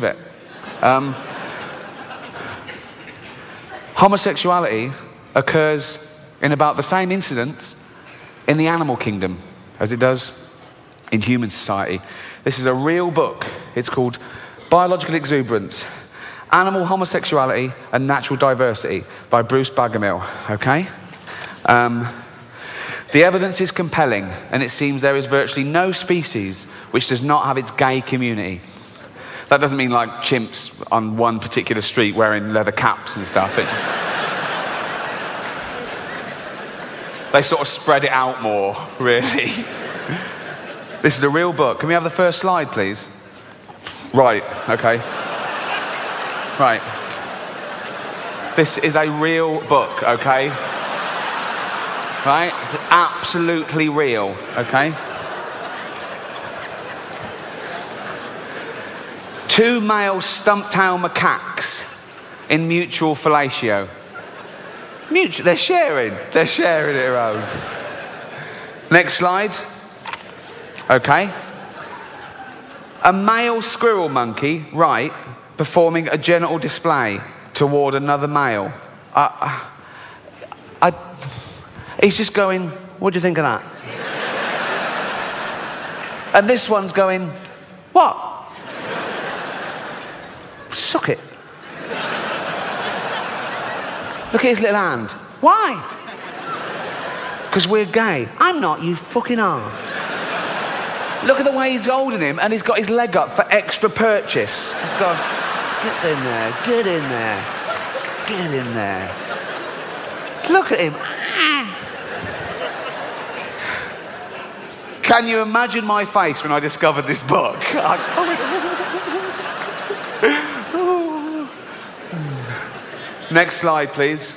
it. Homosexuality occurs in about the same incidents in the animal kingdom as it does in human society. This is a real book. It's called Biological Exuberance, Animal Homosexuality and Natural Diversity by Bruce Bagamill, okay? The evidence is compelling, and it seems there is virtually no species which does not have its gay community. That doesn't mean like chimps on one particular street wearing leather caps and stuff. It just... they sort of spread it out more, really. This is a real book. Can we have the first slide, please? Right, okay. Right. This is a real book, okay? Right? Absolutely real, okay? 2 male stump-tailed macaques in mutual fellatio. They're sharing it around. Next slide. Okay. A male squirrel monkey, right, performing a genital display toward another male. He's just going, what do you think of that? And this one's going, what? Suck it. Look at his little hand. Why? Because we're gay. I'm not, you fucking are. Look at the way he's holding him, and he's got his leg up for extra purchase. He's gone, get in there, get in there, get in there. Look at him. Can you imagine my face when I discovered this book? Next slide, please.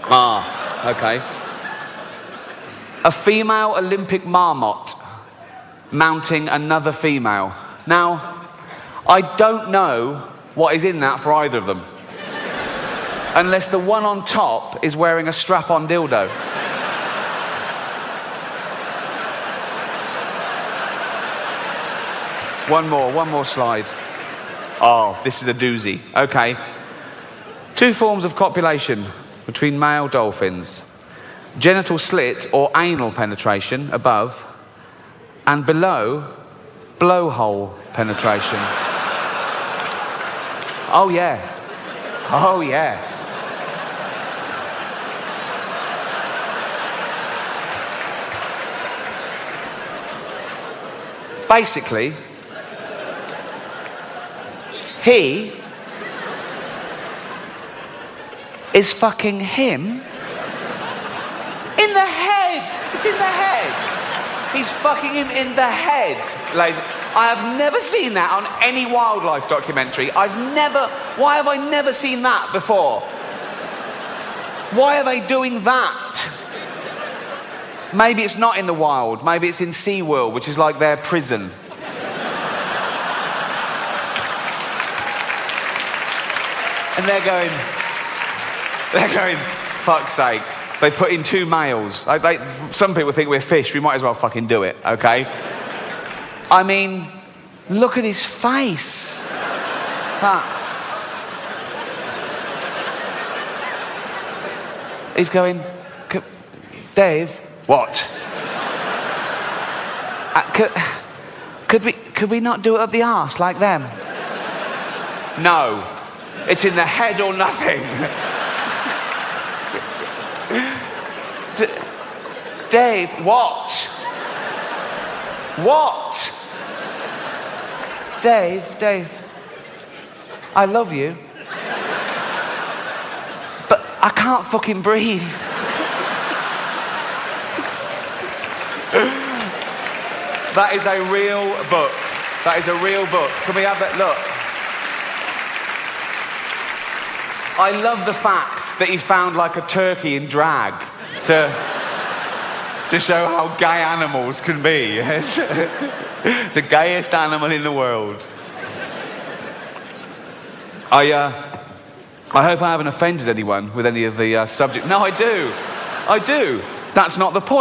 Okay. A female Olympic marmot mounting another female. Now, I don't know what is in that for either of them. Unless the one on top is wearing a strap-on dildo. One more slide. Oh, this is a doozy. Okay. 2 forms of copulation between male dolphins. Genital slit or anal penetration above, and below, blowhole penetration. Oh yeah. Oh yeah. Basically, he is fucking him in the head. It's in the head. He's fucking him in the head, ladies. I have never seen that on any wildlife documentary. Why have I never seen that before? Why are they doing that? Maybe it's not in the wild. Maybe it's in SeaWorld, which is like their prison. And they're going, fuck's sake. They put in 2 males. Some people think we're fish. We might as well fucking do it, okay? I mean, look at his face. He's going, Dave. What? Could we not do it up the arse like them? No. It's in the head or nothing. Dave, what? What? Dave, I love you. But I can't fucking breathe. That is a real book. That is a real book. Can we have that? Look. I love the fact that he found like a turkey in drag to show how gay animals can be. The gayest animal in the world. I hope I haven't offended anyone with any of the subject. No, I do. That's not the point.